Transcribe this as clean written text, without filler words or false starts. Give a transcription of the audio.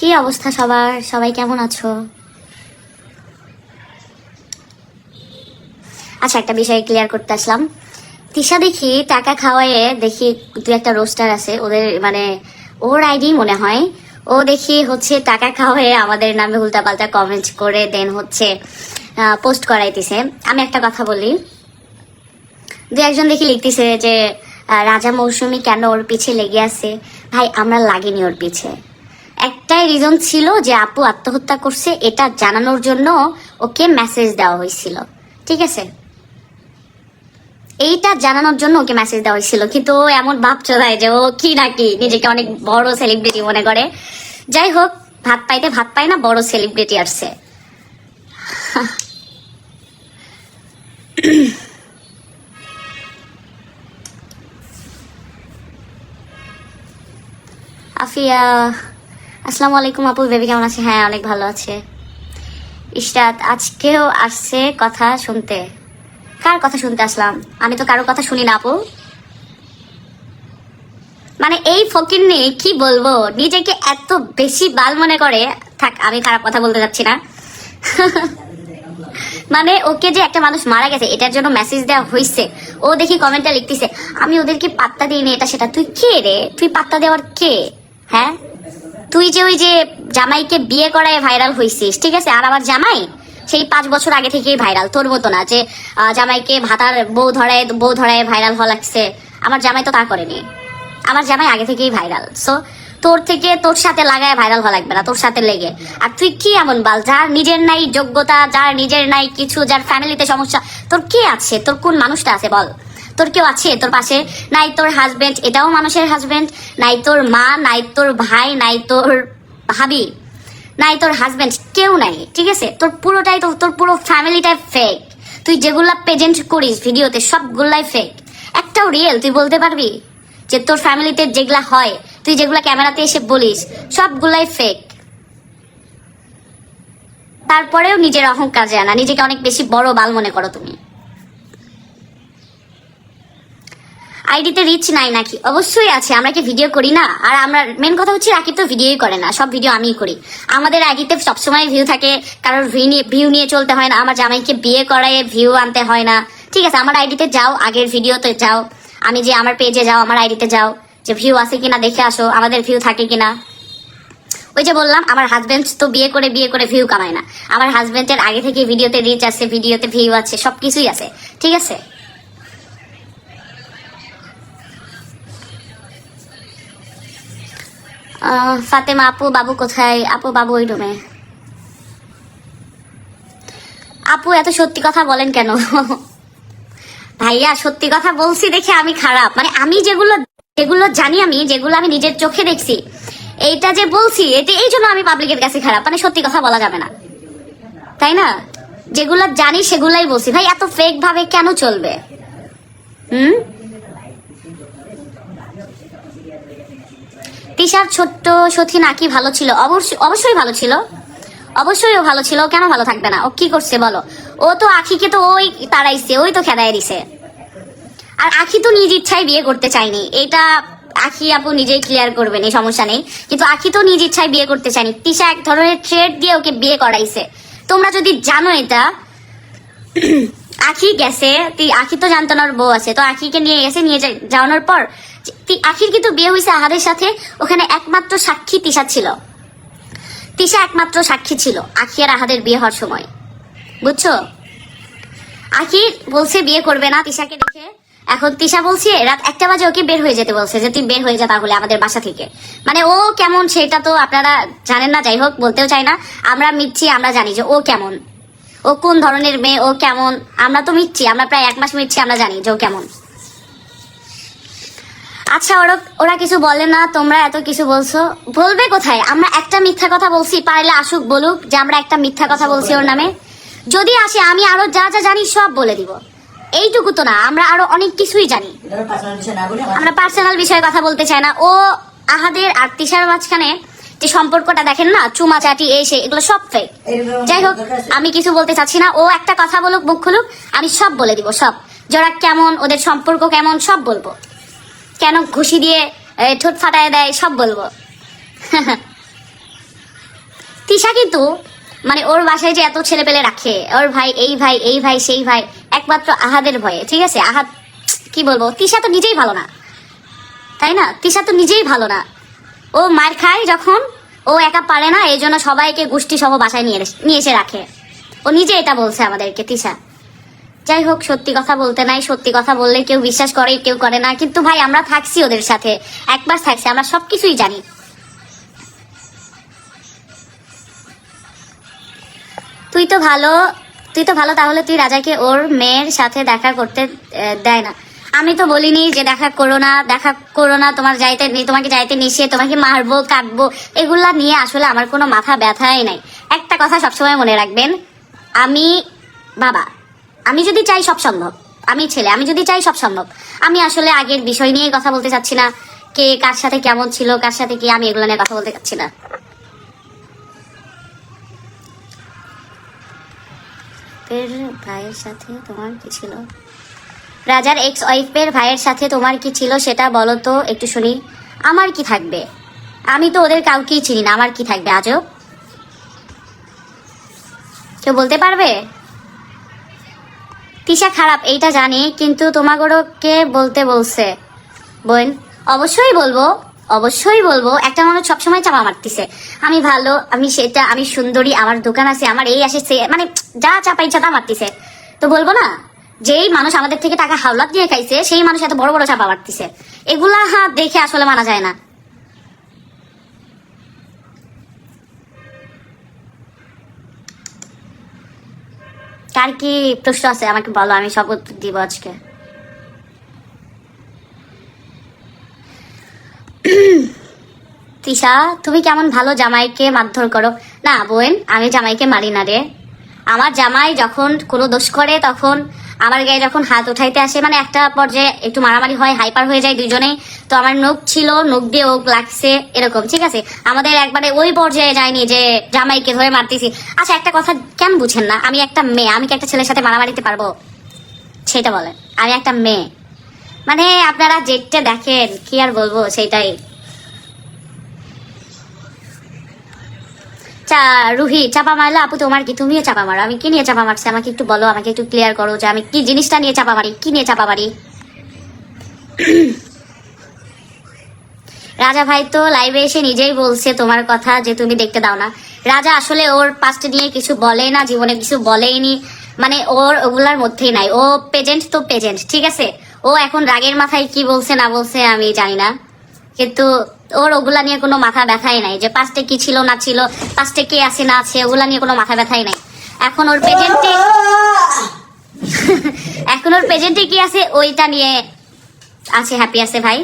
কি অবস্থা সবার? সবাই কেমন আছো? আচ্ছা, একটা বিষয় ক্লিয়ার করতে আসলাম। তিশা দেখি টাকা খাওয়ায়ে দেখি দু একটা রোস্টার আছে ওদের, মানে ওর আইডি মনে হয়। ও দেখি হচ্ছে টাকা খাওয়ায়ে আমাদের নামে উল্টাপাল্টা কমেন্ট করে দেন হচ্ছে পোস্ট করাইতেছে। আমি একটা কথা বলি, দু একজন দেখি লিখতেছে যে রাজা মৌসুমী কেন ওর পিছে লেগে আছে। ভাই, আমরা লাগিনি ওর পিছে। একটাই রিজন ছিল যে আপু আত্মহত্যা করছে, এটা জানানোর জন্য ওকে মেসেজ দেওয়া হয়েছিল। ঠিক আছে, এইটা জানানোর জন্য ওকে মেসেজ দেওয়া হয়েছিল, কিন্তু ও এমন ভাব চলায় যে ও কি নাকি নিজেকে অনেক বড় সেলিব্রিটি মনে করে। যাই হোক, ভাত পাইতে ভাত পায় না, বড় সেলিব্রিটি আসছে। আফিয়া, আসসালামু আলাইকুম আপু, বেবি কেমন আছে? হ্যাঁ, অনেক ভালো আছে। ইশরাত আজকেও আসছে কথা শুনতে। কার কথা শুনতে আসলাম? আমি তো কারো কথা শুনি না আপু। মানে এই ফকির নিয়ে কি বলবো, নিজেকে এত বেশি বাল মনে করে। থাক, আমি খারাপ কথা বলতে যাচ্ছি না। মানে ওকে যে একটা মানুষ মারা গেছে এটার জন্য মেসেজ দেওয়া হয়েছে, ও দেখি কমেন্টটা লিখতেছে আমি ওদেরকে পাত্তা দিইনি, এটা সেটা। তুই কে রে? তুই পাত্তা দেওয়ার কে? হ্যাঁ, তুই যে ওই যে জামাইকে বিয়ে করায় ভাইরাল হয়েছিস, ঠিক আছে, আর আমার জামাই সেই 5 বছর আগে থেকেই ভাইরাল। তোর মতো না যে জামাইকে ভাতার বউ ধরায় ভাইরাল হওয়া লাগছে। আমার জামাই তো তা করেনি, আমার জামাই আগে থেকেই ভাইরাল। সো তোর থেকে তোর সাথে লাগায় ভাইরাল হওয়া লাগবে না, তোর সাথে লেগে। আর তুই কি এমন বাল, যার নিজের নাই যোগ্যতা, যার নিজের নাই কিছু, যার ফ্যামিলিতে সমস্যা, তোর কে আছে? তোর কোন মানুষটা আছে বল? তোর কেউ আছে তোর পাশে? নাই তোর হাজবেন্ড, এটাও মানুষের হাজবেন্ড। নাই তোর মা, নাই তোর ভাই, নাই তোর ভাবি, নাই তোর হাজবেন্ড, কেউ নাই। ঠিক আছে, তোর পুরোটাই তো, তোর পুরো ফ্যামিলিটাই ফেক। তুই যেগুলা প্রেজেন্ট করিস ভিডিওতে সবগুলাই ফেক, একটাও রিয়েল তুই বলতে পারবি? যে তোর ফ্যামিলিতে যেগুলা হয়, তুই যেগুলা ক্যামেরাতে এসে বলিস, সবগুলাই ফেক। তারপরেও নিজের অহংকার যায় না, নিজেকে অনেক বেশি বড় বাল মনে করো তুমি। আইডিতে রিচ নাই নাকি? অবশ্যই আছে, আমরা কি ভিডিও করি না? আর আমরা মেন কথা হচ্ছে রাকিব তো ভিডিওই করে না, সব ভিডিও আমিই করি। আমাদের আইডিতে সবসময় ভিউ থাকে, কারোর ভিউ নিয়ে চলতে হয় না। আমার জামাইকে বিয়ে করায় ভিউ আনতে হয় না। ঠিক আছে, আমার আইডিতে যাও, আগের ভিডিওতে যাও, আমি যে আমার পেজে যাও, আমার আইডিতে যাও, যে ভিউ আছে কিনা দেখে আসো, আমাদের ভিউ থাকে কিনা। ওই যে বললাম, আমার হাজবেন্ড তো বিয়ে করে ভিউ কামায় না। আমার হাজবেন্ডের আগে থেকে ভিডিওতে রিচ আছে, ভিডিওতে ভিউ আছে, সবকিছুই আছে। ঠিক আছে, ফাতেমা আপু বাবু কোথায়? আপু বাবু ওই রুমে। আপু এত সত্যি কথা বলেন কেন? ভাইয়া, সত্যি কথা বলছি দেখে আমি খারাপ? মানে আমি যেগুলো যেগুলো জানি, আমি যেগুলো আমি নিজের চোখে দেখছি, এইটা যে বলছি, এটা এই জন্য আমি পাবলিকের কাছে খারাপ। মানে সত্যি কথা বলা যাবে না, তাই না? যেগুলো জানি সেগুলাই বলছি। ভাই, এত ফেক ভাবে কেন চলবে? তিশার ছোট্ট সথি নাকি ভালো ছিল? অবশ্যই ভালো ছিল, অবশ্যই ও ভালো ছিল। ও কেন ভালো থাকবে না? ও কি করছে বলো? ও তো আখিকে তো ওই তাড়াইছে, ওই তো খেদায় দিছে। আর আখি তো নিজ ইচ্ছায় বিয়ে করতে চায়নি, এটা আখি আপু নিজেই ক্লিয়ার করবেন, এই সমস্যা নেই। কিন্তু আখি তো নিজ ইচ্ছায় বিয়ে করতে চায়নি, তিশা এক ধরনের থ্রেট দিয়ে ওকে বিয়ে করাইছে। তোমরা যদি জানো এটা, আখি গেছে, আখি তো জানতো না ওর বউ আছে, তো আখিকে নিয়ে গেছে, নিয়ে যাওয়ানোর পর আখির কিন্তু বিয়ে হয়েছে আহাদের সাথে। ওখানে একমাত্র সাক্ষী তিশা ছিল, তিশা একমাত্র সাক্ষী ছিল আখি আর আহাদের বিয়ে হওয়ার সময়, বুঝছো? আখি বলছে বিয়ে করবে না তিশাকে দেখে। এখন তিশা বলছে রাত 1টা বাজে ওকে বের হয়ে যেতে বলছে, যে তুই বের হয়ে যা তাহলে আমাদের বাসা থেকে। মানে ও কেমন সেটা তো আপনারা জানেন না, যাই হোক বলতেও চাই না। আমরা মিটছি, আমরা জানি যে ও কেমন, ও কোন ধরনের মেয়ে, ও কেমন। আমরা তো মিটছি, আমরা প্রায় 1 মাস মিটছি, আমরা জানি যে ও কেমন। আচ্ছা, ওরা কিছু বলে না, তোমরা এত কিছু বলছো। বলবে কোথায়? আমরা একটা মিথ্যা কথা বলছি, পারলে আসুক বলুক যে আমরা একটা মিথ্যা কথা বলছি ওর নামে। যদি আসে আমি আরো যা যা জানি সব বলে দিব। এইটুকু তো না, আমরা আরো অনেক কিছুই জানি। আমরা পার্সোনাল বিষয়ে কথা বলতে চাই না। ও আহাদের আর তিশার মাঝখানে যে সম্পর্কটা দেখেন না, চুমাচাটি এসে, এগুলো সব ফেক। যাই হোক, আমি কিছু বলতে চাচ্ছি না। ও একটা কথা বলুক, মুখ খুলুক, আমি সব বলে দিব। সব যারা কেমন, ওদের সম্পর্ক কেমন, সব বলবো। কেন ঘুষি দিয়ে ঠোঁট ফাটায় দেয়, সব বলবো। তিশা কিন্তু মানে ওর বাসায় যে এত ছেলে পেলে রাখে, ওর ভাই এই ভাই এই ভাই সেই ভাই, একমাত্র আহাদের ভয়ে, ঠিক আছে? আহাদ কি বলবো, তিশা তো নিজেই ভালো না, তাই না? তিশা তো নিজেই ভালো না। ও মার খায় যখন, ও একা পারে না, এই জন্য সবাইকে গোষ্ঠী সহ বাসায় নিয়ে এসে রাখে। ও নিজে এটা বলছে আমাদেরকে, তিশা। যাই হোক, সত্যি কথা বলতে নাই, সত্যি কথা বললে কেউ বিশ্বাস করে কেউ করে না, কিন্তু ভাই আমরা থাকছি ওদের সাথে, একবার থাকছি, আমরা সবকিছুই জানি। তুই তো ভালো, তাহলে তুই রাজাকে ওর মেয়ের সাথে দেখা করতে দেয় না। আমি তো বলিনি যে দেখা করো না, তোমাকে যাইতে নিষেধ, তোমাকে মারবো কাটবো, এগুলা নিয়ে আসলে আমার কোনো মাথা ব্যথাই নাই। একটা কথা সবসময় মনে রাখবেন, আমি যদি চাই সব সম্ভব, আমি ছেলে, আমি যদি চাই সব সম্ভব। আমি আসলে আগের বিষয় নিয়ে কথা বলতে চাচ্ছি না, কে কার সাথে কেমন ছিল, কার সাথে কি, আমি এগুলো নিয়ে কথা বলতে চাচ্ছি না। ভাইয়ের সাথে তোমার কি ছিল? রাজার এক্স ওয়াইফের ভাইয়ের সাথে তোমার কি ছিল সেটা বলো তো একটু শুনি। আমার কি থাকবে? আমি তো ওদের কাউকেই চিনি না, আমার কি থাকবে? আজব, কেউ বলতে পারবে? তিশা খারাপ এইটা জানি, কিন্তু তোমাকে বলতে বলছে বোন। অবশ্যই বলবো। একটা মানুষ সবসময় চাপা মারতেছে, আমি ভালো, আমি সেটা, আমি সুন্দরী, আমার দোকান আছে, আমার এই আসে, মানে যা চাপাই চাপা মারতেছে, তো বলবো না? যেই মানুষ আমাদের থেকে টাকা হাওলাত দিয়ে খাইছে, সেই মানুষ এত বড় বড় চাপা মারতেছে, এগুলা দেখে আসলে মানা যায় না। কার কি প্রশ্ন আছে আমাকে বলো, আমি সব উত্তর দিব আজকে। তিশা, তুমি কেমন ভালো জামাইকে মারধর করো? না বোন, আমি জামাইকে মারি না রে। আমার জামাই যখন কোনো দোষ করে, তখন আমার গায়ে যখন হাত উঠাইতে আসে, মানে একটা পর্যায়ে একটু মারামারি হয়, হাইপার হয়ে যায় দুজনে, তো আমার নখ ছিল, নখ দিয়ে ওক লাগছে, এরকম, ঠিক আছে? আমাদের একবারে ওই পর্যায়ে যায়নি যে জামাইকে ধরে মারতেছি। আচ্ছা, একটা কথা কেন বুঝেন না? আমি একটা মেয়ে, আমি কি একটা ছেলের সাথে মারামারিতে পারবো? সেটা বলেন। আমি একটা মেয়ে, মানে আপনারা যেটা দেখেন, কি আর বলবো, সেটাই। রুহি, চাপা মারলে আপু তোমার কি? তুমিও চাপা মারো। আমি কি নিয়ে চাপা মারছি আমাকে একটু বলো, আমাকে একটু ক্লিয়ার করো যে আমি কি জিনিসটা নিয়ে চাপা মারি, কি নিয়ে চাপা মারি। রাজা ভাই তো লাইভে এসে নিজেই বলছে তোমার কথা, যে তুমি দেখতে দাও না। রাজা আসলে ওর পাস্ট নিয়ে কিছু বলে না, জীবনে কিছু বলেইনি, মানে ওর ওগুলার মধ্যেই নাই। ও পেজেন্ট তো পেজেন্ট, ঠিক আছে? ও এখন রাগের মাথায় কি বলছে না বলছে আমি জানি না, কিন্তু ওর ওগুলা নিয়ে কোনো মাথা ব্যথাই নাই, যে পাস্টে কি ছিল না ছিল, পাস্টে কে আছে না আছে, ওগুলা নিয়ে কোনো মাথা ব্যথাই নাই। এখন ওর প্রেজেন্টে এখন ওর প্রেজেন্টে কি আছে ওইটা নিয়ে আছে, হ্যাপি আছে ভাই।